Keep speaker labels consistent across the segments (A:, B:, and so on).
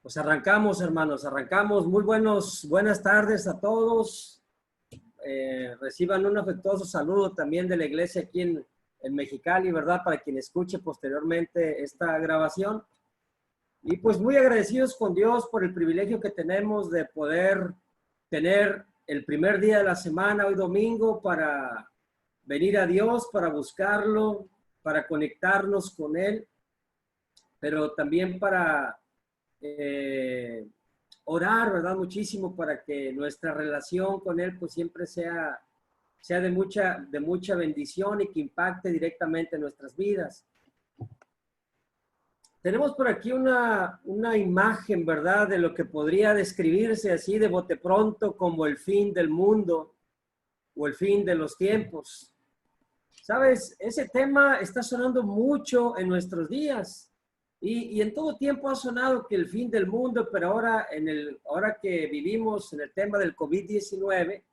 A: Pues arrancamos, hermanos, arrancamos. Buenas tardes a todos. Reciban un afectuoso saludo también de la iglesia aquí en Mexicali, ¿verdad? Para quien escuche posteriormente esta grabación. Y pues muy agradecidos con Dios por el privilegio que tenemos de poder tener el primer día de la semana, hoy domingo, para venir a Dios, para buscarlo, para conectarnos con Él, pero también para orar, ¿verdad? Muchísimo para que nuestra relación con Él pues siempre sea de mucha bendición y que impacte directamente en nuestras vidas. Tenemos por aquí una imagen, ¿verdad? De lo que podría describirse así de bote pronto como el fin del mundo o el fin de los tiempos. ¿Sabes? Ese tema está sonando mucho en nuestros días. Y en todo tiempo ha sonado que el fin del mundo, pero ahora que vivimos en el tema del COVID-19,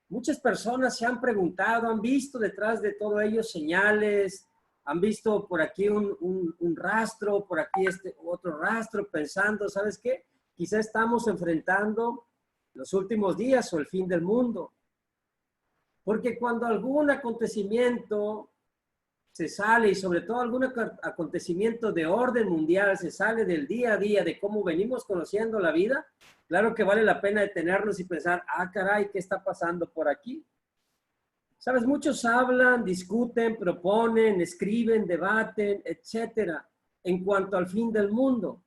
A: muchas personas se han preguntado, han visto detrás de todo ello señales, han visto por aquí un rastro, por aquí otro rastro, pensando, ¿sabes qué? Quizá estamos enfrentando los últimos días o el fin del mundo. Porque cuando algún acontecimiento se sale, y sobre todo algún acontecimiento de orden mundial, se sale del día a día, de cómo venimos conociendo la vida, claro que vale la pena detenernos y pensar, ah, caray, ¿qué está pasando por aquí? Sabes, muchos hablan, discuten, proponen, escriben, debaten, etcétera, en cuanto al fin del mundo.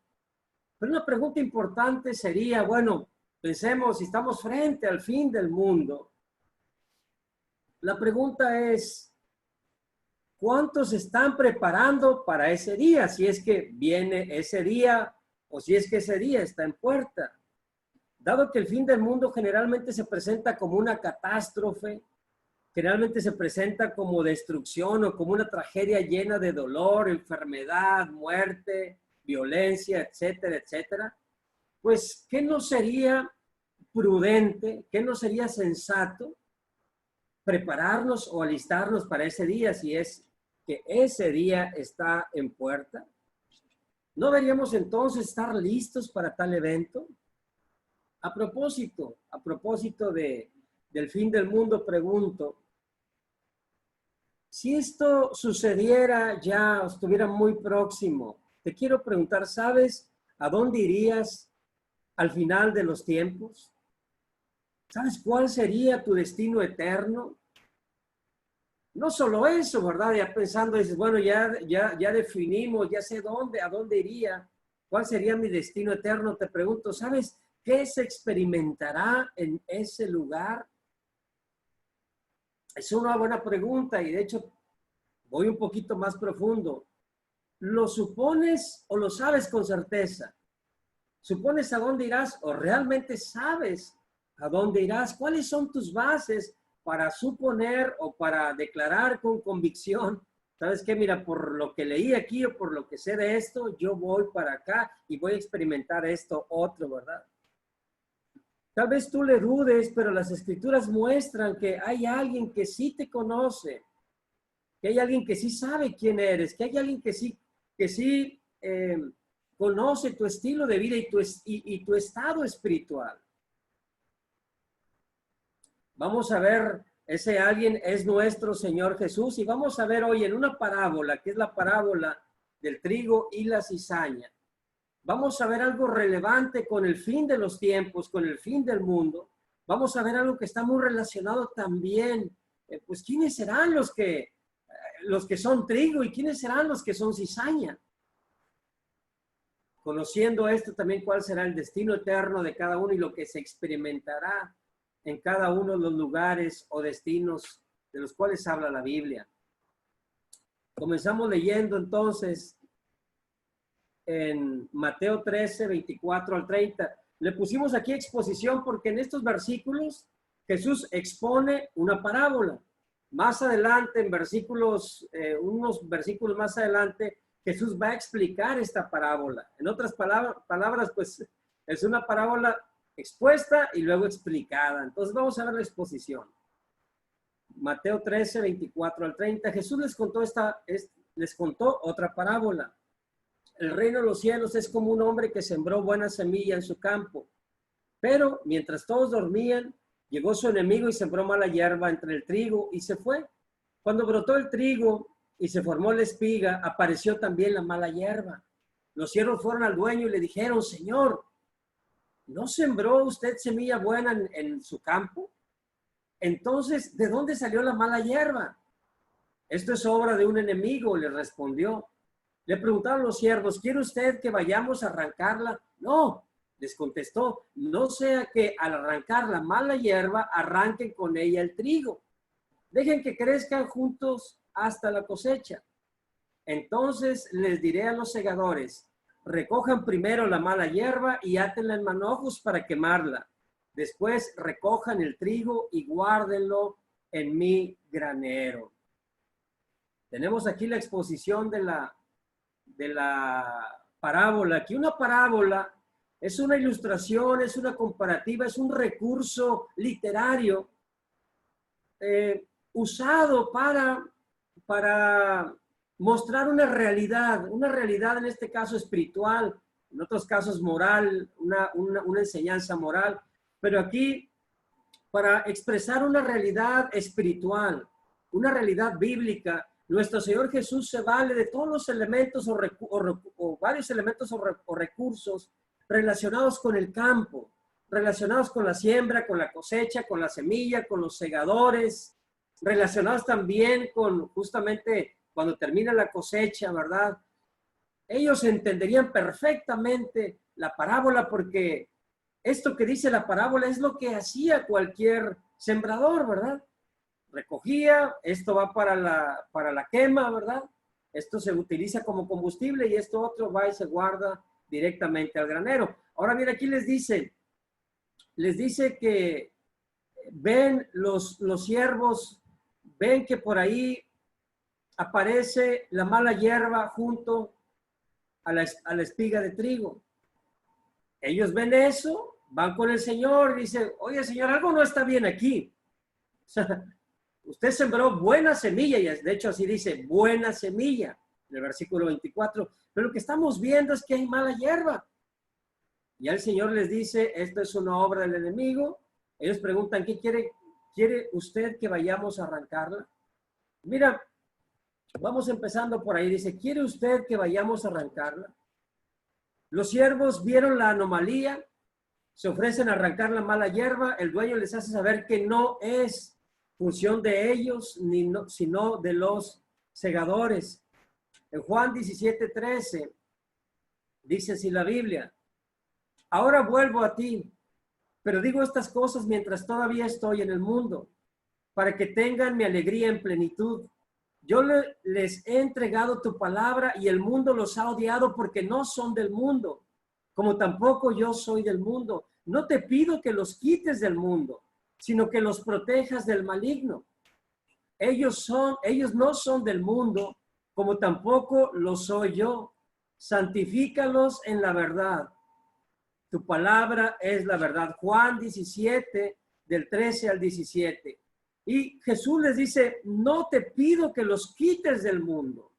A: Pero una pregunta importante sería, bueno, pensemos, si estamos frente al fin del mundo, la pregunta es, ¿cuántos se están preparando para ese día? Si es que viene ese día o si es que ese día está en puerta. Dado que el fin del mundo generalmente se presenta como una catástrofe, generalmente se presenta como destrucción o como una tragedia llena de dolor, enfermedad, muerte, violencia, etcétera, etcétera, pues, ¿qué no sería prudente, qué no sería sensato prepararnos o alistarnos para ese día si es que ese día está en puerta? ¿No deberíamos entonces estar listos para tal evento? A propósito del fin del mundo, pregunto, si esto sucediera ya o estuviera muy próximo, te quiero preguntar, ¿sabes a dónde irías al final de los tiempos? ¿Sabes cuál sería tu destino eterno? No solo eso, ¿verdad? Ya pensando, dices, bueno, ya definimos, ya sé a dónde iría, cuál sería mi destino eterno. Te pregunto, ¿sabes qué se experimentará en ese lugar? Es una buena pregunta y de hecho voy un poquito más profundo. ¿Lo supones o lo sabes con certeza? ¿Supones a dónde irás o realmente sabes a dónde irás? ¿Cuáles son tus bases para suponer o para declarar con convicción? ¿Sabes qué? Mira, por lo que leí aquí o por lo que sé de esto, yo voy para acá y voy a experimentar esto otro, ¿verdad? Tal vez tú le dudes, pero las escrituras muestran que hay alguien que sí te conoce, que hay alguien que sí sabe quién eres, que hay alguien que sí conoce tu estilo de vida y tu estado espiritual. Vamos a ver, ese alguien es nuestro Señor Jesús y vamos a ver hoy en una parábola, que es la parábola del trigo y la cizaña. Vamos a ver algo relevante con el fin de los tiempos, con el fin del mundo. Vamos a ver algo que está muy relacionado también. Pues, ¿quiénes serán los que son trigo y quiénes serán los que son cizaña? Conociendo esto también, ¿cuál será el destino eterno de cada uno y lo que se experimentará en cada uno de los lugares o destinos de los cuales habla la Biblia? Comenzamos leyendo entonces en Mateo 13, 24 al 30. Le pusimos aquí exposición porque en estos versículos Jesús expone una parábola. Más adelante, en unos versículos más adelante, Jesús va a explicar esta parábola. En otras palabras, pues es una parábola expuesta y luego explicada. Entonces vamos a ver la exposición. Mateo 13, 24 al 30. Jesús les contó otra parábola. El reino de los cielos es como un hombre que sembró buena semilla en su campo. Pero mientras todos dormían, llegó su enemigo y sembró mala hierba entre el trigo y se fue. Cuando brotó el trigo y se formó la espiga, apareció también la mala hierba. Los siervos fueron al dueño y le dijeron: Señor, ¿no sembró usted semilla buena en su campo? Entonces, ¿de dónde salió la mala hierba? Esto es obra de un enemigo, le respondió. Le preguntaron los siervos: ¿quiere usted que vayamos a arrancarla? No, les contestó, no sea que al arrancar la mala hierba arranquen con ella el trigo. Dejen que crezcan juntos hasta la cosecha. Entonces les diré a los segadores: recojan primero la mala hierba y átenla en manojos para quemarla. Después recojan el trigo y guárdenlo en mi granero. Tenemos aquí la exposición de la parábola. Aquí una parábola es una ilustración, es una comparativa, es un recurso literario usado para mostrar una realidad en este caso espiritual, en otros casos moral, una enseñanza moral, pero aquí para expresar una realidad espiritual, una realidad bíblica. Nuestro Señor Jesús se vale de todos los elementos o varios elementos o recursos relacionados con el campo, relacionados con la siembra, con la cosecha, con la semilla, con los segadores, relacionados también con justamente cuando termina la cosecha, ¿verdad? Ellos entenderían perfectamente la parábola porque esto que dice la parábola es lo que hacía cualquier sembrador, ¿verdad? Recogía, esto va para la quema, ¿verdad? Esto se utiliza como combustible y esto otro va y se guarda directamente al granero. Ahora bien, aquí les dice que ven los siervos, ven que por ahí aparece la mala hierba junto a la espiga de trigo. Ellos ven eso, van con el Señor y dicen: oye, Señor, algo no está bien aquí. O sea, usted sembró buena semilla, y de hecho así dice, buena semilla, en el versículo 24. Pero lo que estamos viendo es que hay mala hierba. Y el Señor les dice: esto es una obra del enemigo. Ellos preguntan: ¿qué quiere usted que vayamos a arrancarla? Mira, vamos empezando por ahí. Dice: ¿quiere usted que vayamos a arrancarla? Los siervos vieron la anomalía, se ofrecen a arrancar la mala hierba. El dueño les hace saber que no es función de ellos, sino de los segadores. En Juan 17:13 dice así la Biblia: ahora vuelvo a ti, pero digo estas cosas mientras todavía estoy en el mundo, para que tengan mi alegría en plenitud. Yo les he entregado tu palabra y el mundo los ha odiado porque no son del mundo, como tampoco yo soy del mundo. No te pido que los quites del mundo, sino que los protejas del maligno. Ellos no son del mundo, como tampoco lo soy yo. Santifícalos en la verdad. Tu palabra es la verdad. Juan 17, del 13 al 17. Y Jesús les dice: no te pido que los quites del mundo.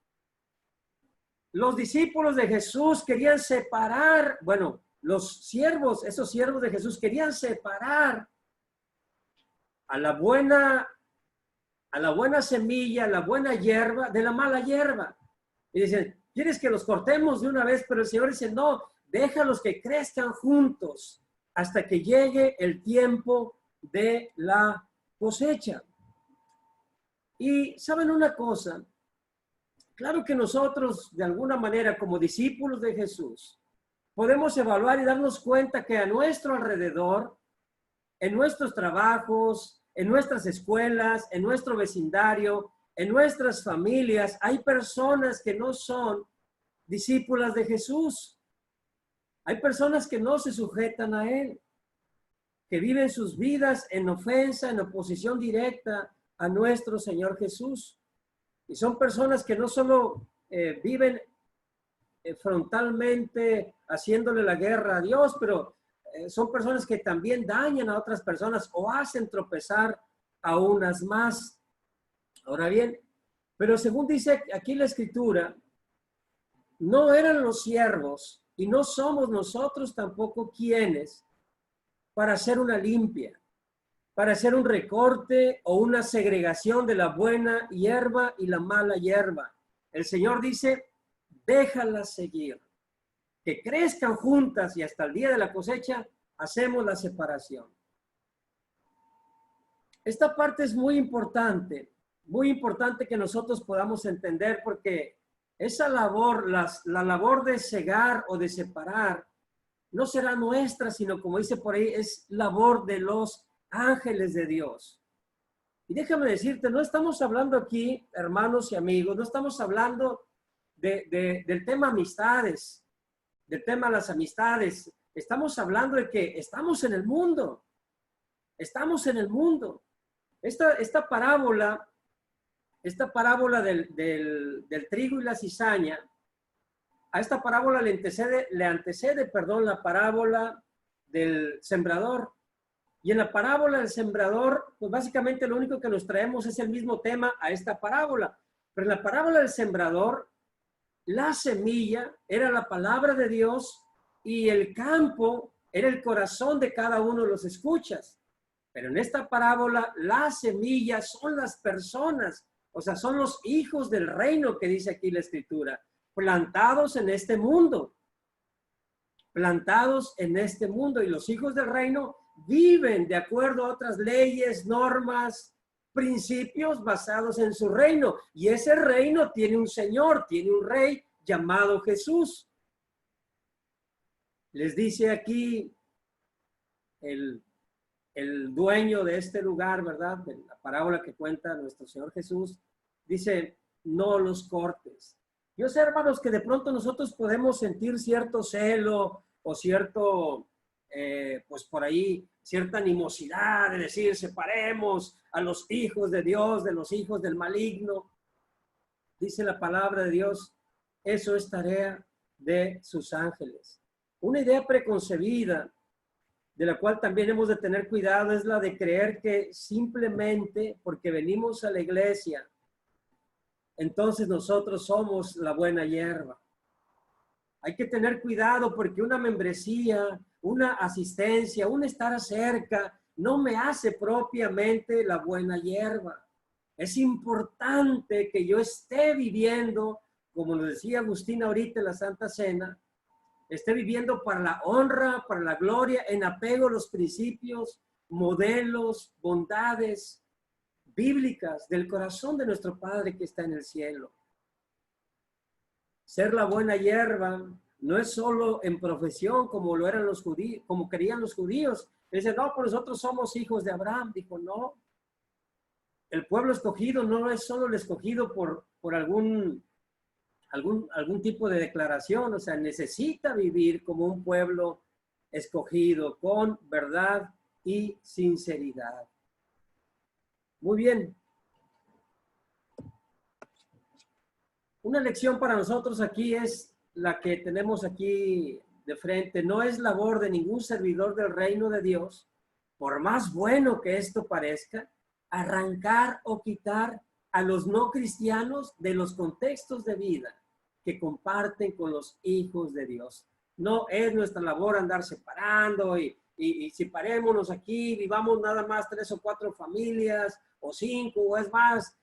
A: Los discípulos de Jesús querían separar, bueno, esos siervos de Jesús querían separar a la buena semilla, a la buena hierba, de la mala hierba. Y dicen: ¿quieres que los cortemos de una vez? Pero el Señor dice: no, déjalos que crezcan juntos hasta que llegue el tiempo de la cosecha. Y ¿saben una cosa? Claro que nosotros, de alguna manera, como discípulos de Jesús, podemos evaluar y darnos cuenta que a nuestro alrededor, en nuestros trabajos, en nuestras escuelas, en nuestro vecindario, en nuestras familias, hay personas que no son discípulas de Jesús. Hay personas que no se sujetan a Él, que viven sus vidas en ofensa, en oposición directa a nuestro Señor Jesús. Y son personas que no solo viven frontalmente haciéndole la guerra a Dios, pero son personas que también dañan a otras personas o hacen tropezar a unas más. Ahora bien, pero según dice aquí la Escritura, no eran los siervos y no somos nosotros tampoco quienes para hacer una limpia, para hacer un recorte o una segregación de la buena hierba y la mala hierba. El Señor dice, déjalas seguir, que crezcan juntas y hasta el día de la cosecha hacemos la separación. Esta parte es muy importante que nosotros podamos entender, porque esa labor, la labor de cegar o de separar, no será nuestra, sino como dice por ahí, es labor de los ángeles de Dios. Y déjame decirte, no estamos hablando aquí, hermanos y amigos, no estamos hablando del tema amistades, del tema de las amistades. Estamos hablando de que estamos en el mundo. Estamos en el mundo. Esta parábola del trigo y la cizaña, a esta parábola le antecede, la parábola del sembrador. Y en la parábola del sembrador, pues básicamente lo único que nos traemos es el mismo tema a esta parábola. Pero en la parábola del sembrador, la semilla era la palabra de Dios y el campo era el corazón de cada uno de los escuchas. Pero en esta parábola, las semillas son las personas, o sea, son los hijos del reino que dice aquí la Escritura, plantados en este mundo. Plantados en este mundo, y los hijos del reino viven de acuerdo a otras leyes, normas, principios basados en su reino. Y ese reino tiene un señor, tiene un rey llamado Jesús. Les dice aquí el dueño de este lugar, ¿verdad? De la parábola que cuenta nuestro Señor Jesús, dice, no los cortes. Yo sé, hermanos, que de pronto nosotros podemos sentir cierto celo o cierto, pues por ahí, cierta animosidad de decir, separemos a los hijos de Dios de los hijos del maligno. Dice la palabra de Dios, eso es tarea de sus ángeles. Una idea preconcebida de la cual también hemos de tener cuidado es la de creer que simplemente porque venimos a la iglesia, entonces nosotros somos la buena hierba. Hay que tener cuidado, porque una membresía, una asistencia, un estar cerca, no me hace propiamente la buena hierba. Es importante que yo esté viviendo, como lo decía Agustín ahorita en la Santa Cena, esté viviendo para la honra, para la gloria, en apego a los principios, modelos, bondades bíblicas del corazón de nuestro Padre que está en el cielo. Ser la buena hierba no es solo en profesión como lo eran los judíos, como querían los judíos. Dicen, no, pues nosotros somos hijos de Abraham. Dijo, no. El pueblo escogido no es solo el escogido por algún tipo de declaración, o sea, necesita vivir como un pueblo escogido con verdad y sinceridad. Muy bien. Una lección para nosotros aquí es la que tenemos aquí de frente. No es labor de ningún servidor del reino de Dios, por más bueno que esto parezca, arrancar o quitar a los no cristianos de los contextos de vida que comparten con los hijos de Dios. No es nuestra labor andar separando y separémonos aquí, vivamos nada más 3 o 4 familias o 5, o es más,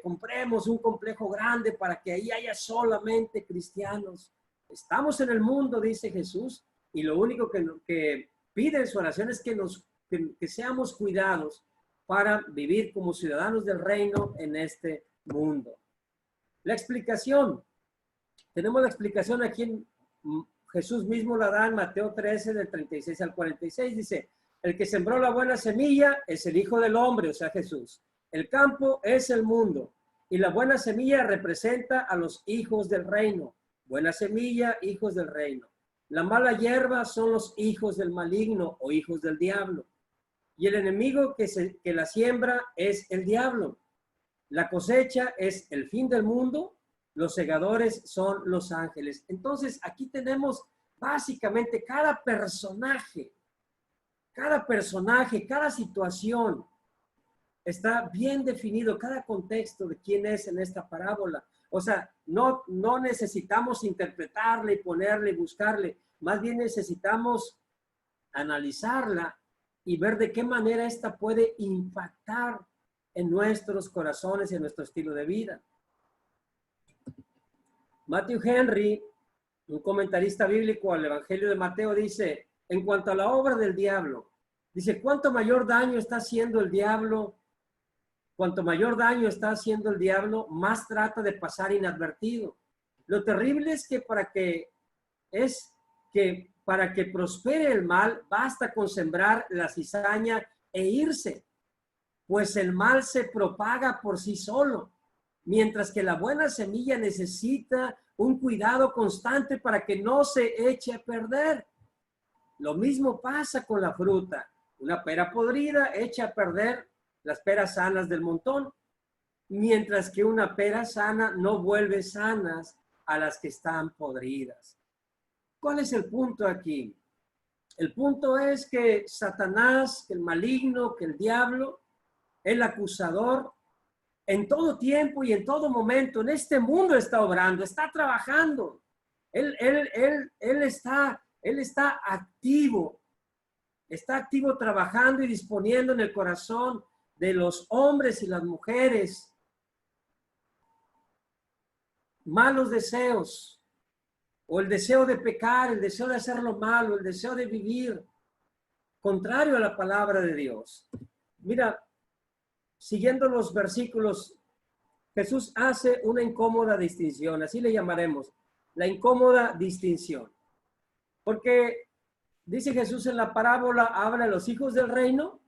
A: compremos un complejo grande para que ahí haya solamente cristianos. Estamos en el mundo, dice Jesús, y lo único que pide en su oración es que seamos cuidados para vivir como ciudadanos del reino en este mundo. La explicación, tenemos la explicación aquí, Jesús mismo la da en Mateo 13, del 36 al 46, dice, el que sembró la buena semilla es el Hijo del Hombre, o sea, Jesús. El campo es el mundo, y la buena semilla representa a los hijos del reino. Buena semilla, hijos del reino. La mala hierba son los hijos del maligno o hijos del diablo. Y el enemigo que la siembra es el diablo. La cosecha es el fin del mundo, los segadores son los ángeles. Entonces, aquí tenemos básicamente cada personaje, cada situación está bien definido, cada contexto de quién es en esta parábola. O sea, no necesitamos interpretarle, ponerle, buscarle. Más bien necesitamos analizarla y ver de qué manera esta puede impactar en nuestros corazones y en nuestro estilo de vida. Matthew Henry, un comentarista bíblico al Evangelio de Mateo, dice, en cuanto a la obra del diablo, dice, cuánto mayor daño está haciendo el diablo, cuanto mayor daño está haciendo el diablo, más trata de pasar inadvertido. Lo terrible es que para que prospere el mal, basta con sembrar la cizaña e irse, pues el mal se propaga por sí solo, mientras que la buena semilla necesita un cuidado constante para que no se eche a perder. Lo mismo pasa con la fruta. Una pera podrida echa a perder las peras sanas del montón, mientras que una pera sana no vuelve sanas a las que están podridas. ¿Cuál es el punto aquí? El punto es que Satanás, que el maligno, que el diablo, el acusador, en todo tiempo y en todo momento, en este mundo está obrando, está trabajando. Él está activo trabajando y disponiendo en el corazón de los hombres y las mujeres malos deseos, o el deseo de pecar, el deseo de hacer lo malo, el deseo de vivir contrario a la palabra de Dios. Mira, siguiendo los versículos, Jesús hace una incómoda distinción, así le llamaremos, la incómoda distinción. Porque dice Jesús en la parábola, habla de los hijos del reino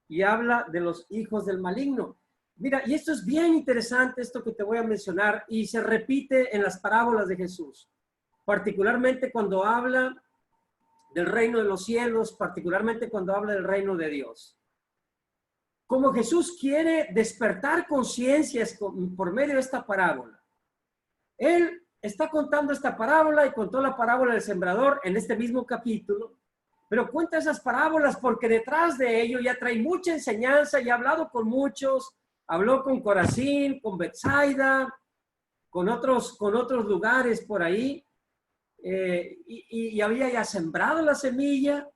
A: y habla de los hijos del maligno. Mira, y esto es bien interesante, esto que te voy a mencionar, y se repite en las parábolas de Jesús, particularmente cuando habla del reino de los cielos, particularmente cuando habla del reino de Dios. Como Jesús quiere despertar conciencias por medio de esta parábola. Él está contando esta parábola y contó la parábola del sembrador en este mismo capítulo, pero cuenta esas parábolas porque detrás de ello ya trae mucha enseñanza y ha hablado con muchos, habló con Corazín, con Betsaida, con otros lugares por ahí, y había ya sembrado la semilla.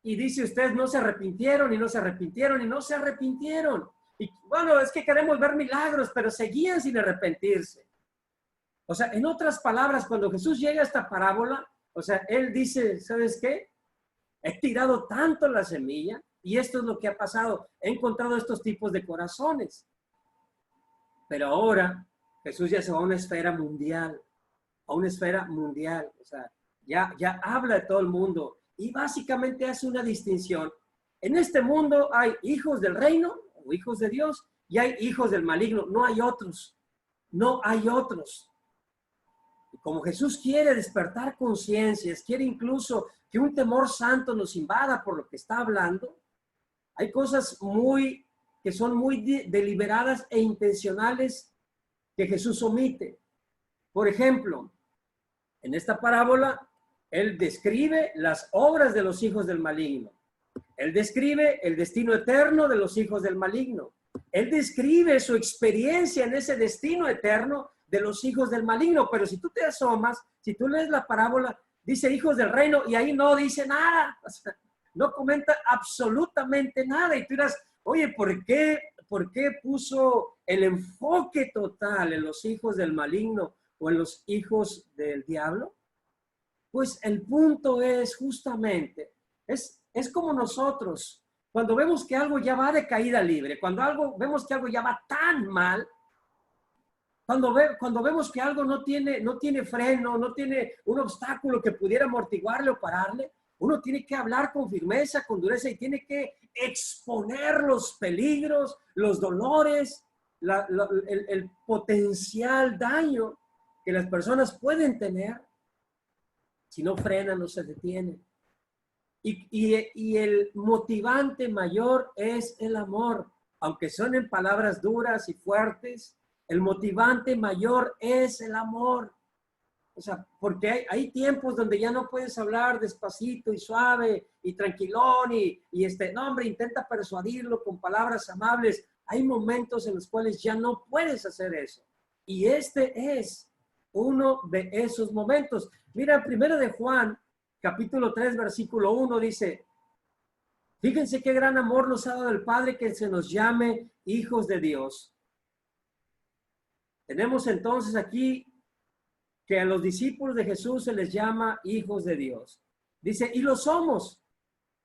A: Y dice, ustedes no se arrepintieron y no se arrepintieron y no se arrepintieron. Y bueno, es que queremos ver milagros, pero seguían sin arrepentirse. O sea, en otras palabras, cuando Jesús llega a esta parábola, o sea, él dice, ¿sabes qué? He tirado tanto la semilla y esto es lo que ha pasado. He encontrado estos tipos de corazones. Pero ahora Jesús ya se va a una esfera mundial, O sea, ya habla de todo el mundo. Y básicamente hace una distinción. En este mundo hay hijos del reino o hijos de Dios y hay hijos del maligno. No hay otros. No hay otros. Y como Jesús quiere despertar conciencias, quiere incluso que un temor santo nos invada por lo que está hablando, hay cosas que son muy deliberadas e intencionales que Jesús omite. Por ejemplo, en esta parábola, él describe las obras de los hijos del maligno. Él describe el destino eterno de los hijos del maligno. Él describe su experiencia en ese destino eterno de los hijos del maligno. Pero si tú te asomas, si tú lees la parábola, dice hijos del reino y ahí no dice nada. O sea, no comenta absolutamente nada. Y tú dirás, oye, ¿por qué puso el enfoque total en los hijos del maligno o en los hijos del diablo? Pues el punto es justamente, es como nosotros, cuando vemos que algo ya va de caída libre, vemos que algo ya va tan mal, cuando vemos que algo no tiene freno, no tiene un obstáculo que pudiera amortiguarle o pararle, uno tiene que hablar con firmeza, con dureza y tiene que exponer los peligros, los dolores, el potencial daño que las personas pueden tener. Si no frenan, no se detienen. Y el motivante mayor es el amor. Aunque suenen palabras duras y fuertes, el motivante mayor es el amor. O sea, porque hay tiempos donde ya no puedes hablar despacito y suave y tranquilón no, hombre, intenta persuadirlo con palabras amables. Hay momentos en los cuales ya no puedes hacer eso. Y este es uno de esos momentos. Mira, primero de Juan, capítulo 3, versículo 1, dice, fíjense qué gran amor nos ha dado el Padre que se nos llame hijos de Dios. Tenemos entonces aquí que a los discípulos de Jesús se les llama hijos de Dios. Dice, y lo somos.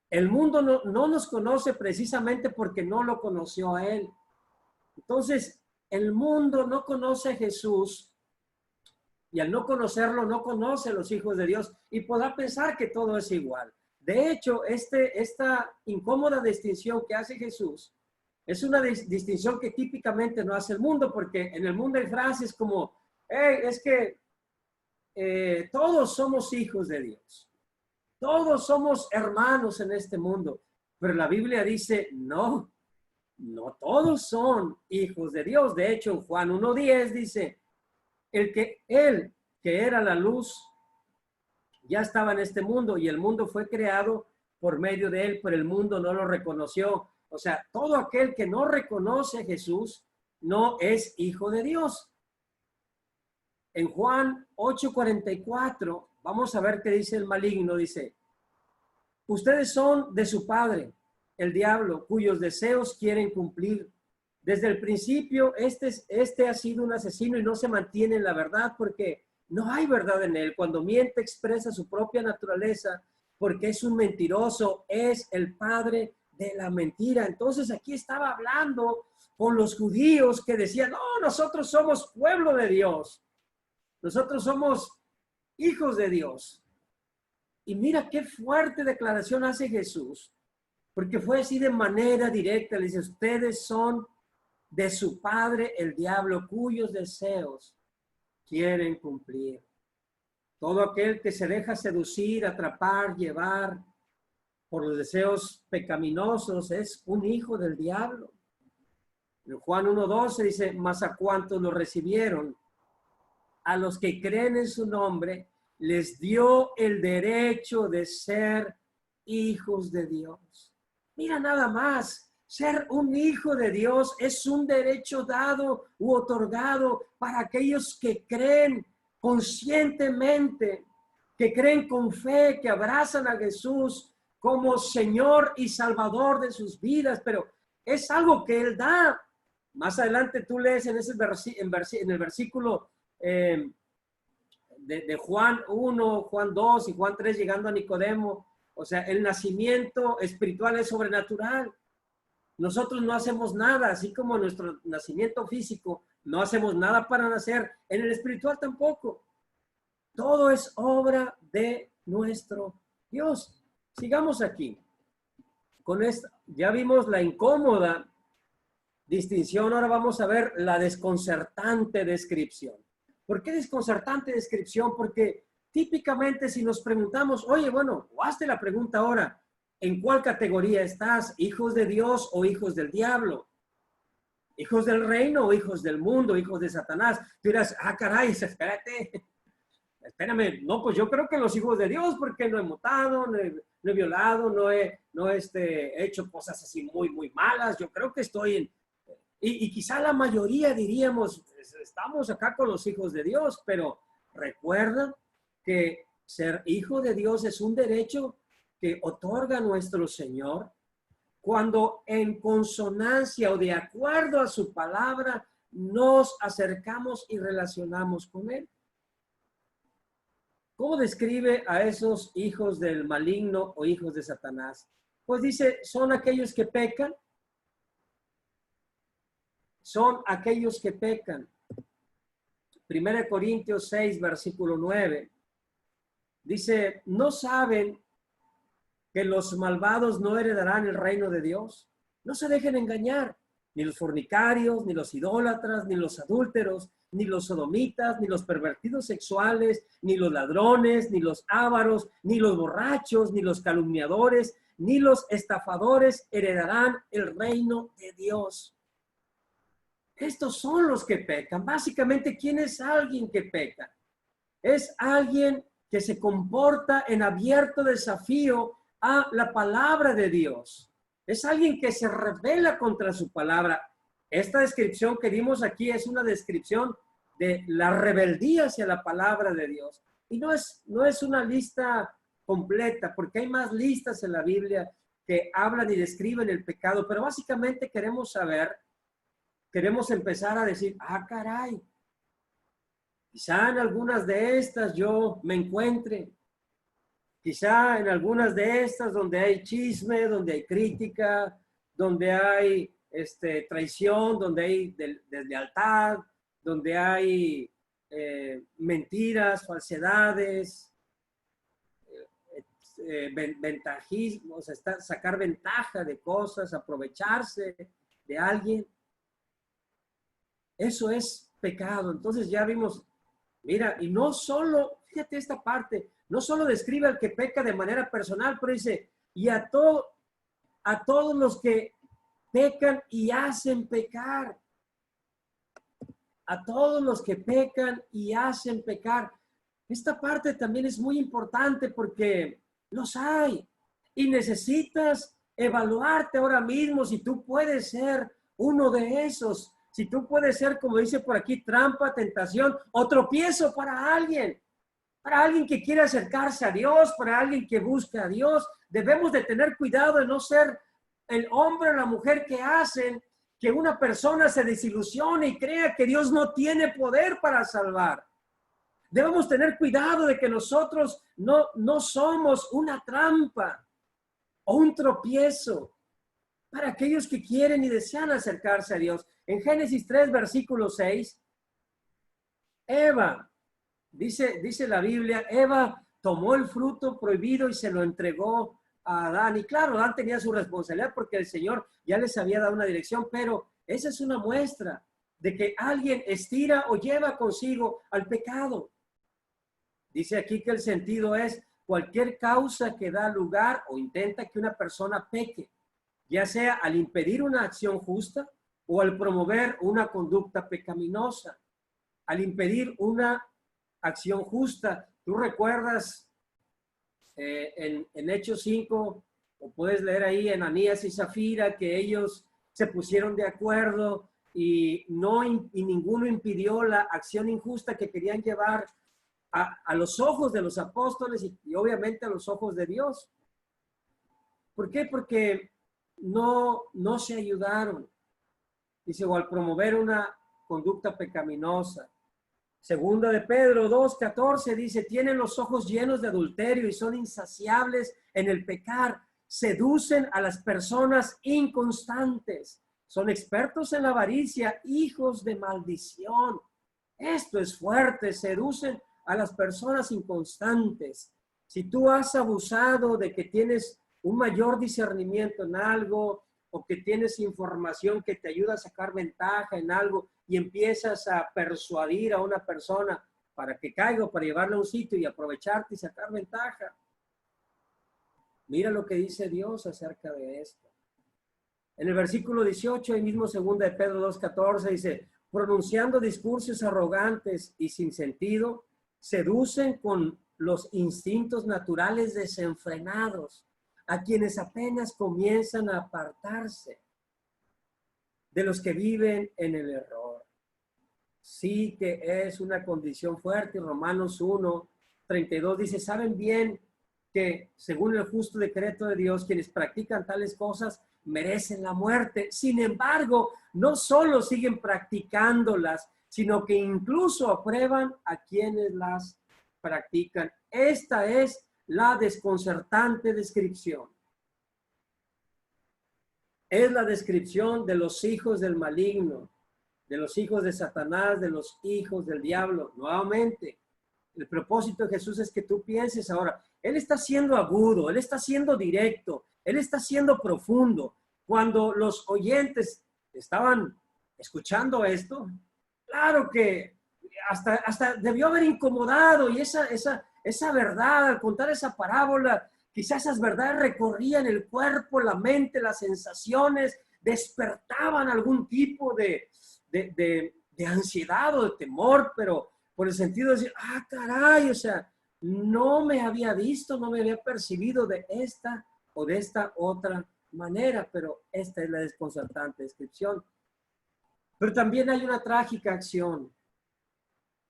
A: El mundo no nos conoce precisamente porque no lo conoció a Él. Entonces, el mundo no conoce a Jesús y al no conocerlo, no conoce a los hijos de Dios y podrá pensar que todo es igual. De hecho, esta incómoda distinción que hace Jesús es una distinción que típicamente no hace el mundo, porque en el mundo hay frases como, hey, es que todos somos hijos de Dios. Todos somos hermanos en este mundo. Pero la Biblia dice, no todos son hijos de Dios. De hecho, en Juan 1:10 dice, él que era la luz, ya estaba en este mundo y el mundo fue creado por medio de él, pero el mundo no lo reconoció. O sea, todo aquel que no reconoce a Jesús no es hijo de Dios. En Juan 8:44, vamos a ver qué dice el maligno. Dice, ustedes son de su padre, el diablo, cuyos deseos quieren cumplir. Desde el principio, este ha sido un asesino y no se mantiene en la verdad porque no hay verdad en él. Cuando miente, expresa su propia naturaleza porque es un mentiroso, es el padre de la mentira. Entonces aquí estaba hablando con los judíos que decían, no, nosotros somos pueblo de Dios. Nosotros somos hijos de Dios. Y mira qué fuerte declaración hace Jesús, porque fue así de manera directa. Le dice, ustedes son de su padre el diablo, cuyos deseos quieren cumplir. Todo aquel que se deja seducir, atrapar, llevar por los deseos pecaminosos es un hijo del diablo. En Juan 1:12 dice, mas a cuantos lo recibieron, a los que creen en su nombre, les dio el derecho de ser hijos de Dios. Mira nada más, ser un hijo de Dios es un derecho dado u otorgado para aquellos que creen conscientemente, que creen con fe, que abrazan a Jesús como Señor y Salvador de sus vidas, pero es algo que Él da. Más adelante tú lees en el versículo de Juan 1, Juan 2 y Juan 3, llegando a Nicodemo, o sea, el nacimiento espiritual es sobrenatural. Nosotros no hacemos nada, así como nuestro nacimiento físico, no hacemos nada para nacer, en el espiritual tampoco. Todo es obra de nuestro Dios. Sigamos aquí. Con esto, ya vimos la incómoda distinción, ahora vamos a ver la desconcertante descripción. ¿Por qué desconcertante descripción? Porque típicamente si nos preguntamos, oye, bueno, o hazte la pregunta ahora, ¿en cuál categoría estás? ¿Hijos de Dios o hijos del diablo? ¿Hijos del reino o hijos del mundo? ¿Hijos de Satanás? Tú dirás, caray, espérate, espérame, no, pues yo creo que los hijos de Dios, porque no he matado, no he violado, no he hecho cosas así muy, muy malas. Yo creo que estoy en... Y quizá la mayoría diríamos, estamos acá con los hijos de Dios, pero recuerda que ser hijo de Dios es un derecho que otorga nuestro Señor cuando en consonancia o de acuerdo a su palabra nos acercamos y relacionamos con Él. ¿Cómo describe a esos hijos del maligno o hijos de Satanás? Pues dice, son aquellos que pecan. Son aquellos que pecan. 1 Corintios 6, versículo 9. Dice, ¿no saben que los malvados no heredarán el reino de Dios? No se dejen engañar, ni los fornicarios, ni los idólatras, ni los adúlteros, ni los sodomitas, ni los pervertidos sexuales, ni los ladrones, ni los ávaros, ni los borrachos, ni los calumniadores, ni los estafadores heredarán el reino de Dios. Estos son los que pecan. Básicamente, ¿quién es alguien que peca? Es alguien que se comporta en abierto desafío a la palabra de Dios. Es alguien que se rebela contra su palabra. Esta descripción que dimos aquí es una descripción de la rebeldía hacia la palabra de Dios. Y no es una lista completa, porque hay más listas en la Biblia que hablan y describen el pecado, pero básicamente queremos empezar a decir, ah, caray, quizá en algunas de estas yo me encuentre, quizá en algunas de estas donde hay chisme, donde hay crítica, donde hay traición, donde hay deslealtad, donde hay mentiras, falsedades, ventajismo, o sea, sacar ventaja de cosas, aprovecharse de alguien. Eso es pecado. Entonces ya vimos, mira, y no solo, fíjate esta parte, no solo describe al que peca de manera personal, pero dice, y a todos los que pecan y hacen pecar. A todos los que pecan y hacen pecar. Esta parte también es muy importante porque los hay. Y necesitas evaluarte ahora mismo si tú puedes ser uno de esos. Si tú puedes ser, como dice por aquí, trampa, tentación o tropiezo para alguien. Para alguien que quiere acercarse a Dios, para alguien que busca a Dios. Debemos de tener cuidado de no ser el hombre o la mujer que hacen que una persona se desilusione y crea que Dios no tiene poder para salvar. Debemos tener cuidado de que nosotros no somos una trampa o un tropiezo para aquellos que quieren y desean acercarse a Dios. En Génesis 3, versículo 6, Eva, dice la Biblia, Eva tomó el fruto prohibido y se lo entregó a Adán. Y claro, Adán tenía su responsabilidad porque el Señor ya les había dado una dirección, pero esa es una muestra de que alguien estira o lleva consigo al pecado. Dice aquí que el sentido es cualquier causa que da lugar o intenta que una persona peque, ya sea al impedir una acción justa o al promover una conducta pecaminosa, al impedir una acción justa. Tú recuerdas en Hechos 5, o puedes leer ahí en Anías y Zafira, que ellos se pusieron de acuerdo y ninguno impidió la acción injusta que querían llevar a los ojos de los apóstoles y obviamente a los ojos de Dios. ¿Por qué? Porque no se ayudaron. Dice, o al promover una conducta pecaminosa. Segunda de Pedro 2:14 dice, tienen los ojos llenos de adulterio y son insaciables en el pecar, seducen a las personas inconstantes, son expertos en la avaricia, hijos de maldición. Esto es fuerte, seducen a las personas inconstantes. Si tú has abusado de que tienes un mayor discernimiento en algo o que tienes información que te ayuda a sacar ventaja en algo y empiezas a persuadir a una persona para que caiga, para llevarla a un sitio y aprovecharte y sacar ventaja. Mira lo que dice Dios acerca de esto. En el versículo 18, el mismo 2 de Pedro 2:14 dice, pronunciando discursos arrogantes y sin sentido, seducen con los instintos naturales desenfrenados a quienes apenas comienzan a apartarse de los que viven en el error. Sí que es una condición fuerte. Romanos 1:32 dice, saben bien que según el justo decreto de Dios, quienes practican tales cosas merecen la muerte. Sin embargo, no solo siguen practicándolas, sino que incluso aprueban a quienes las practican. Esta es la desconcertante descripción. Es la descripción de los hijos del maligno, de los hijos de Satanás, de los hijos del diablo. Nuevamente, el propósito de Jesús es que tú pienses ahora, Él está siendo agudo, Él está siendo directo, Él está siendo profundo. Cuando los oyentes estaban escuchando esto, claro que hasta debió haber incomodado, y esa verdad, al contar esa parábola, quizás esas verdades recorrían el cuerpo, la mente, las sensaciones, despertaban algún tipo de ansiedad o de temor, pero por el sentido de decir, ah, caray, o sea, no me había visto, no me había percibido de esta o de esta otra manera, pero esta es la desconcertante descripción. Pero también hay una trágica acción.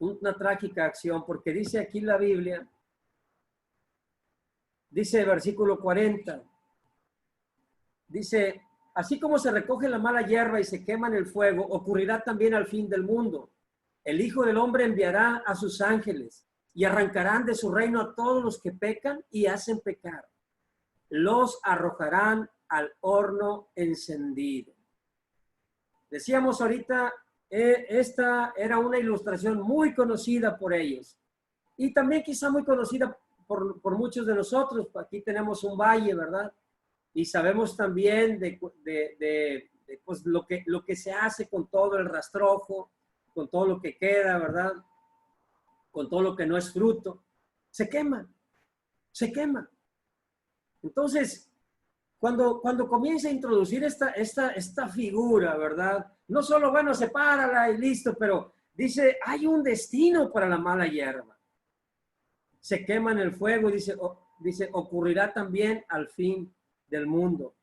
A: una trágica acción, porque dice aquí la Biblia, dice versículo 40, dice, así como se recoge la mala hierba y se quema en el fuego, ocurrirá también al fin del mundo. El Hijo del Hombre enviará a sus ángeles y arrancarán de su reino a todos los que pecan y hacen pecar. Los arrojarán al horno encendido. Decíamos ahorita, esta era una ilustración muy conocida por ellos y también quizá muy conocida por muchos de nosotros. Aquí tenemos un valle, ¿verdad? Y sabemos también pues lo que se hace con todo el rastrojo, con todo lo que queda, ¿verdad? Con todo lo que no es fruto. Se quema, se quema. Entonces, cuando comienza a introducir esta figura, ¿verdad? No solo, bueno, sepárala y listo, pero dice, hay un destino para la mala hierba. Se quema en el fuego y dice, ocurrirá también al fin del mundo.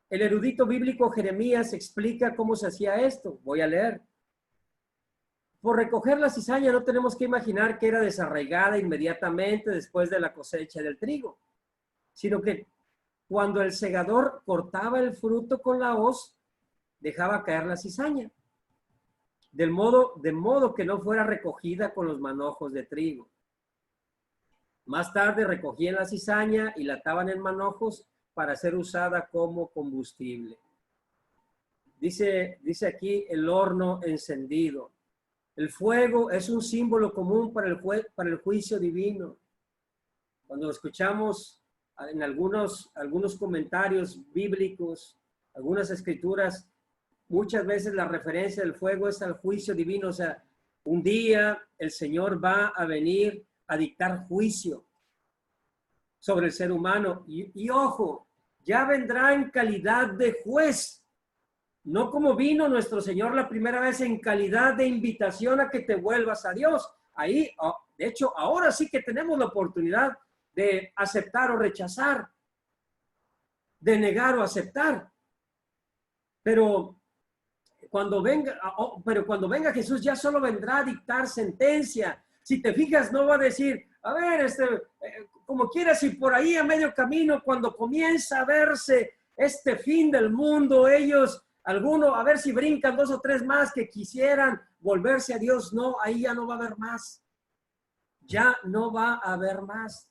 A: El erudito bíblico Jeremías explica cómo se hacía esto. Voy a leer. Por recoger la cizaña no tenemos que imaginar que era desarraigada inmediatamente después de la cosecha del trigo, sino que cuando el segador cortaba el fruto con la hoz, dejaba caer la cizaña, de modo que no fuera recogida con los manojos de trigo. Más tarde recogían la cizaña y la ataban en manojos para ser usada como combustible. Dice aquí el horno encendido. El fuego es un símbolo común para el juicio divino. Cuando escuchamos en algunos comentarios bíblicos, algunas escrituras, muchas veces la referencia del fuego es al juicio divino. O sea, un día el Señor va a venir a dictar juicio sobre el ser humano. Y ojo, ya vendrá en calidad de juez, no como vino nuestro Señor la primera vez en calidad de invitación a que te vuelvas a Dios. Ahí, de hecho, ahora sí que tenemos la oportunidad de aceptar o rechazar, de negar o aceptar. Pero cuando venga Jesús, ya solo vendrá a dictar sentencia. Si te fijas, no va a decir, a ver, como quieras, y por ahí a medio camino, cuando comienza a verse este fin del mundo, algunos, a ver si brincan 2 o 3 más que quisieran volverse a Dios. No, ahí ya no va a haber más. Ya no va a haber más.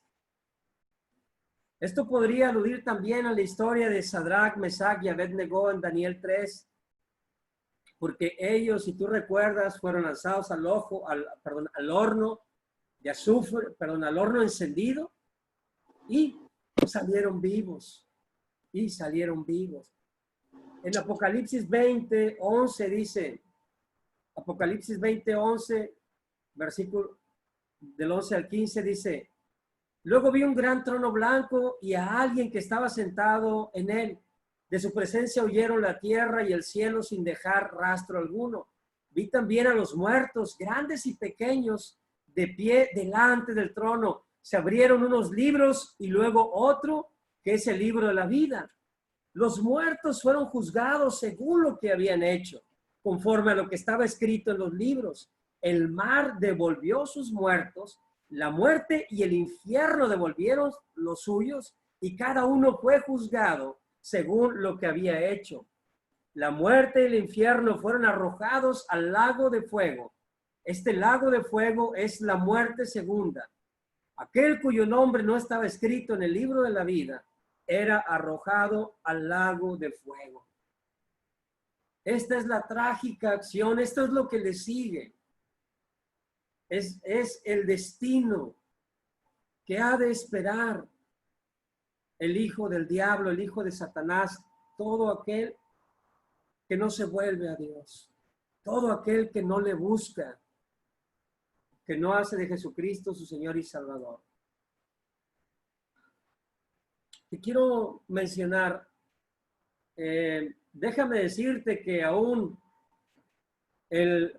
A: Esto podría aludir también a la historia de Sadrach, Mesach y Abednego en Daniel 3, porque ellos, si tú recuerdas, fueron lanzados al horno de azufre, al horno encendido, y salieron vivos. En Apocalipsis 20:11 dice, Apocalipsis 20:11, versículo del 11 al 15 dice, luego vi un gran trono blanco y a alguien que estaba sentado en él. De su presencia huyeron la tierra y el cielo sin dejar rastro alguno. Vi también a los muertos, grandes y pequeños, de pie delante del trono. Se abrieron unos libros y luego otro, que es el libro de la vida. Los muertos fueron juzgados según lo que habían hecho, conforme a lo que estaba escrito en los libros. El mar devolvió sus muertos, la muerte y el infierno devolvieron los suyos, y cada uno fue juzgado según lo que había hecho. La muerte y el infierno fueron arrojados al lago de fuego. Este lago de fuego es la muerte segunda. Aquel cuyo nombre no estaba escrito en el libro de la vida era arrojado al lago de fuego. Esta es la trágica acción. Esto es lo que le sigue. Es el destino que ha de esperar el hijo del diablo, el hijo de Satanás, todo aquel que no se vuelve a Dios, todo aquel que no le busca, que no hace de Jesucristo su Señor y Salvador. Te quiero mencionar, déjame decirte que aún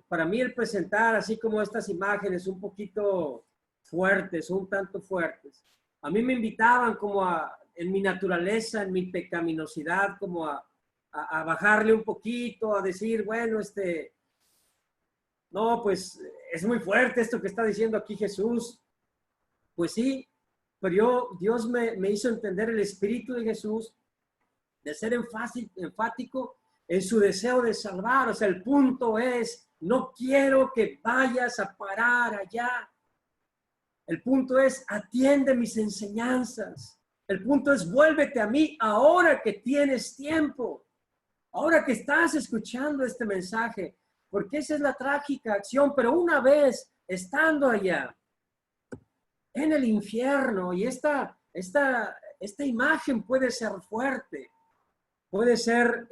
A: para mí el presentar así como estas imágenes un poquito fuertes, un tanto fuertes, a mí me invitaban como en mi naturaleza, en mi pecaminosidad, como a bajarle un poquito, a decir, bueno, no, pues es muy fuerte esto que está diciendo aquí Jesús. Pues sí, pero Dios me hizo entender el espíritu de Jesús, de ser enfático en su deseo de salvar. O sea, el punto es, no quiero que vayas a parar allá. El punto es, atiende mis enseñanzas. El punto es, vuélvete a mí ahora que tienes tiempo, ahora que estás escuchando este mensaje, porque esa es la trágica acción. Pero una vez estando allá, en el infierno, y esta imagen puede ser fuerte, puede ser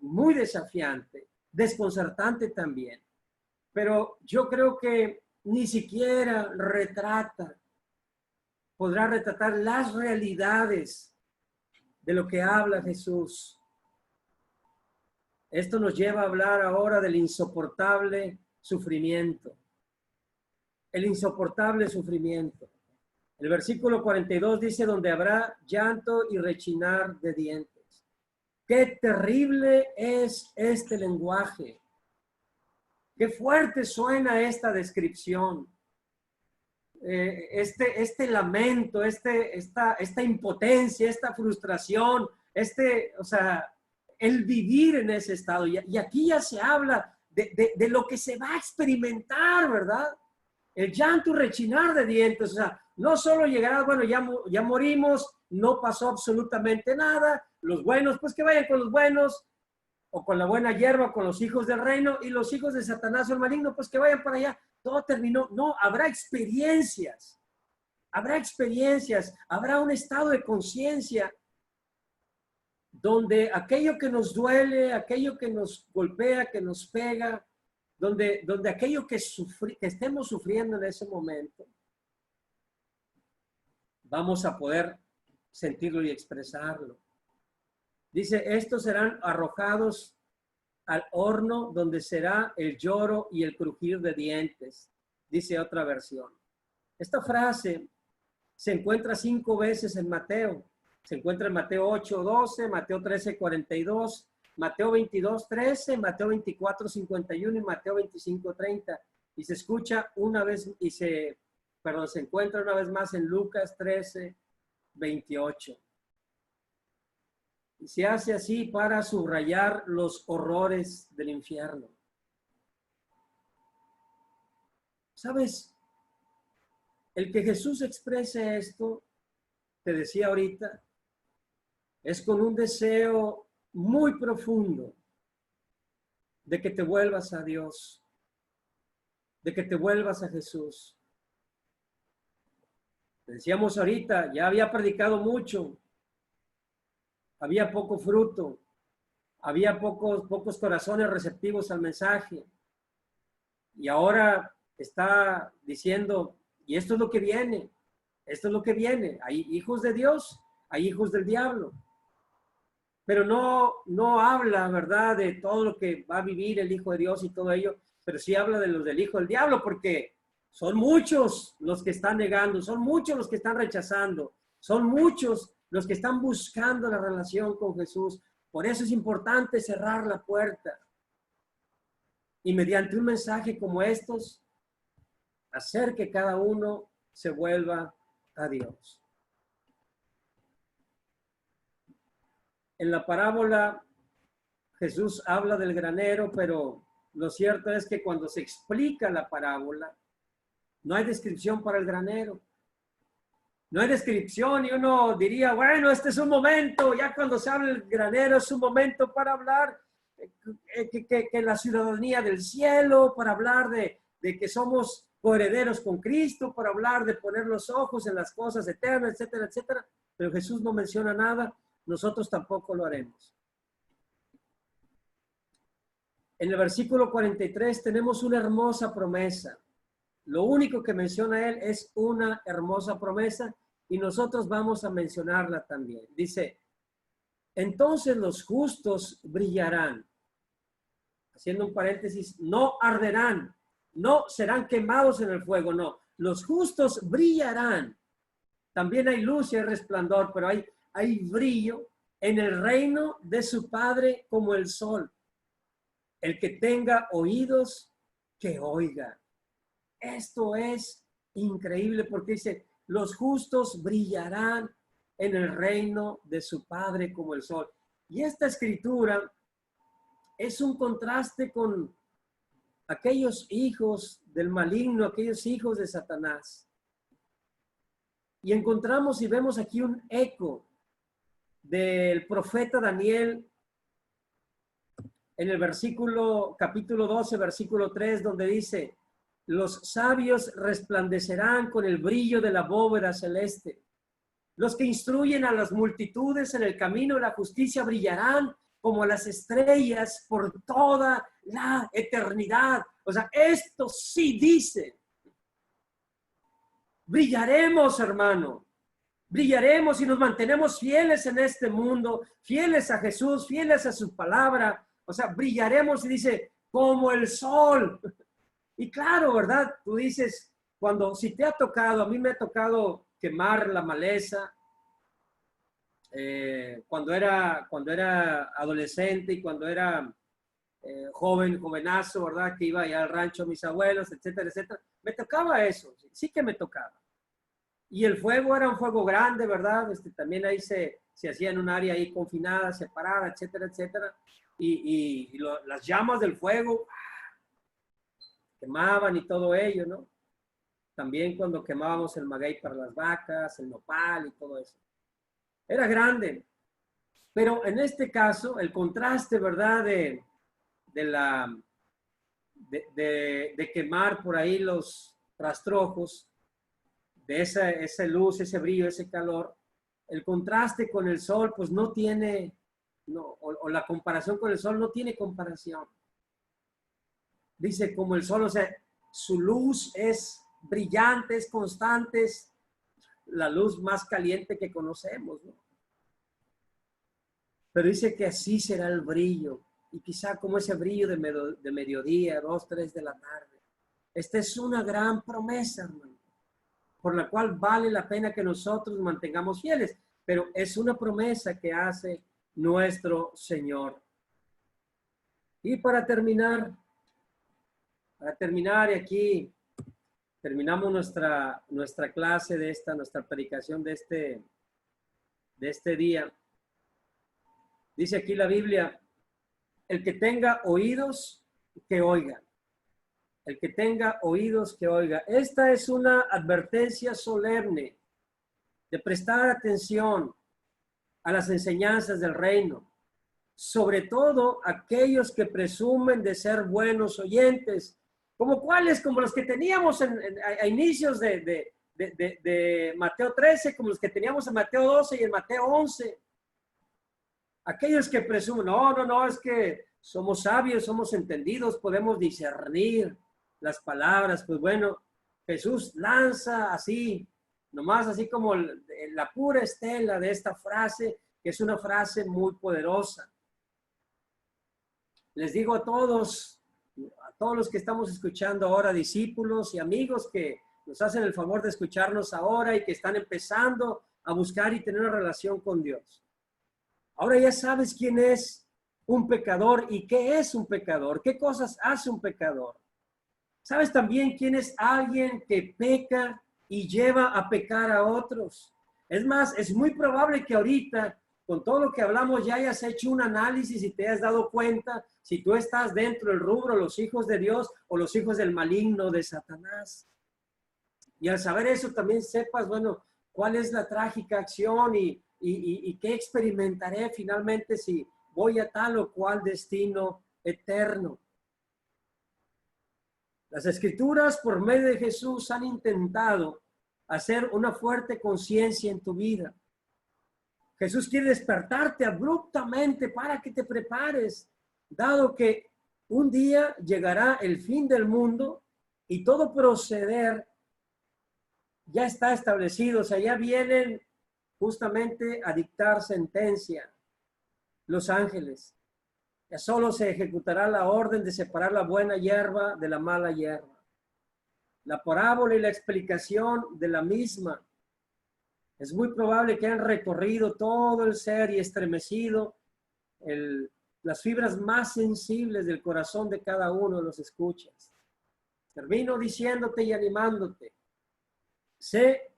A: muy desafiante, desconcertante también, pero yo creo que ni siquiera podrá retratar las realidades de lo que habla Jesús. Esto nos lleva a hablar ahora del insoportable sufrimiento. El insoportable sufrimiento. El versículo 42 dice, donde habrá llanto y rechinar de dientes. Qué terrible es este lenguaje. Qué fuerte suena esta descripción. Este lamento, esta impotencia, esta frustración, o sea, el vivir en ese estado. Y aquí ya se habla de lo que se va a experimentar, ¿verdad? El llanto y rechinar de dientes. O sea, no solo llegará, bueno, ya morimos, no pasó absolutamente nada, los buenos, pues que vayan con los buenos, o con la buena hierba, con los hijos del reino, y los hijos de Satanás o el maligno, pues que vayan para allá. Todo terminó. No, habrá experiencias, habrá un estado de conciencia donde aquello que nos duele, aquello que nos golpea, que nos pega, donde aquello que estemos sufriendo en ese momento, vamos a poder sentirlo y expresarlo. Dice, estos serán arrojados al horno donde será el lloro y el crujir de dientes, dice otra versión. Esta frase se encuentra 5 veces en Mateo. Se encuentra en Mateo 8:12, Mateo 13:42, Mateo 22:13, Mateo 24:51 y Mateo 25:30. Y se escucha una vez, se encuentra una vez más en Lucas 13:28. Y se hace así para subrayar los horrores del infierno. ¿Sabes? El que Jesús exprese esto, te decía ahorita, es con un deseo muy profundo de que te vuelvas a Dios, de que te vuelvas a Jesús. Te decíamos ahorita, ya había predicado mucho, había poco fruto, había pocos corazones receptivos al mensaje. Y ahora está diciendo, y esto es lo que viene, esto es lo que viene. Hay hijos de Dios, hay hijos del diablo. Pero no habla, ¿verdad?, de todo lo que va a vivir el Hijo de Dios y todo ello, pero sí habla de los del Hijo del Diablo, porque son muchos los que están negando, son muchos los que están rechazando, son muchos los que están buscando la relación con Jesús. Por eso es importante cerrar la puerta y mediante un mensaje como estos, hacer que cada uno se vuelva a Dios. En la parábola, Jesús habla del granero, pero lo cierto es que cuando se explica la parábola, no hay descripción para el granero. No hay descripción y uno diría, bueno, este es un momento, ya cuando se habla del granero es un momento para hablar que la ciudadanía del cielo, para hablar de que somos coherederos con Cristo, para hablar de poner los ojos en las cosas eternas, etcétera, etcétera. Pero Jesús no menciona nada, nosotros tampoco lo haremos. En el versículo 43 tenemos una hermosa promesa. Lo único que menciona él es una hermosa promesa y nosotros vamos a mencionarla también. Dice, entonces los justos brillarán. Haciendo un paréntesis, no arderán, no serán quemados en el fuego, no. Los justos brillarán. También hay luz y hay resplandor, pero hay brillo en el reino de su Padre como el sol. El que tenga oídos, que oiga. Esto es increíble porque dice, los justos brillarán en el reino de su Padre como el sol. Y esta escritura es un contraste con aquellos hijos del maligno, aquellos hijos de Satanás. Y encontramos y vemos aquí un eco del profeta Daniel en el capítulo 12, versículo 3, donde dice, los sabios resplandecerán con el brillo de la bóveda celeste. Los que instruyen a las multitudes en el camino de la justicia brillarán como las estrellas por toda la eternidad. O sea, esto sí dice. Brillaremos, hermano. Brillaremos y nos mantenemos fieles en este mundo, fieles a Jesús, fieles a su palabra. O sea, brillaremos y dice, como el sol. Y claro, ¿verdad? Tú dices, si te ha tocado, a mí me ha tocado quemar la maleza, cuando era adolescente y cuando era jovenazo, ¿verdad? Que iba allá al rancho de mis abuelos, etcétera, etcétera. Me tocaba eso, sí que me tocaba. Y el fuego era un fuego grande, ¿verdad? También ahí se hacía en un área ahí confinada, separada, etcétera, etcétera. Y las llamas del fuego quemaban y todo ello, ¿no? También cuando quemábamos el maguey para las vacas, el nopal y todo eso. Era grande. Pero en este caso, el contraste, ¿verdad? De quemar por ahí los rastrojos, de esa luz, ese brillo, ese calor, el contraste con el sol, pues no tiene, o la comparación con el sol no tiene comparación. Dice como el sol, o sea, su luz es brillante, es constante, es la luz más caliente que conocemos, ¿no? Pero dice que así será el brillo, y quizá como ese brillo de mediodía, 2, 3 de la tarde. Esta es una gran promesa, hermano, por la cual vale la pena que nosotros mantengamos fieles, pero es una promesa que hace nuestro Señor. Y para terminar, y aquí terminamos nuestra clase nuestra predicación de este día. Dice aquí la Biblia, el que tenga oídos, que oiga. El que tenga oídos, que oiga. Esta es una advertencia solemne de prestar atención a las enseñanzas del reino, sobre todo aquellos que presumen de ser buenos oyentes, como cuáles, como los que teníamos a inicios de Mateo 13, como los que teníamos en Mateo 12 y en Mateo 11. Aquellos que presumen, no, es que somos sabios, somos entendidos, podemos discernir las palabras. Pues bueno, Jesús lanza así, nomás así como la pura estela de esta frase, que es una frase muy poderosa. Les digo a todos los que estamos escuchando ahora, discípulos y amigos que nos hacen el favor de escucharnos ahora y que están empezando a buscar y tener una relación con Dios. Ahora ya sabes quién es un pecador y qué es un pecador, qué cosas hace un pecador. Sabes también quién es alguien que peca y lleva a pecar a otros. Es más, es muy probable que ahorita, con todo lo que hablamos, ya hayas hecho un análisis y te hayas dado cuenta si tú estás dentro del rubro, los hijos de Dios o los hijos del maligno de Satanás. Y al saber eso también sepas, bueno, cuál es la trágica acción y qué experimentaré finalmente si voy a tal o cual destino eterno. Las Escrituras, por medio de Jesús, han intentado hacer una fuerte conciencia en tu vida. Jesús quiere despertarte abruptamente para que te prepares, dado que un día llegará el fin del mundo y todo proceder ya está establecido. O sea, ya vienen justamente a dictar sentencia los ángeles. Ya solo se ejecutará la orden de separar la buena hierba de la mala hierba. La parábola y la explicación de la misma. Es muy probable que hayan recorrido todo el ser y estremecido las fibras más sensibles del corazón de cada uno de los escuchas. Termino diciéndote y animándote. Sé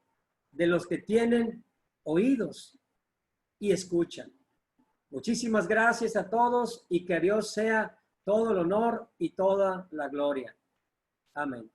A: de los que tienen oídos y escuchan. Muchísimas gracias a todos y que a Dios sea todo el honor y toda la gloria. Amén.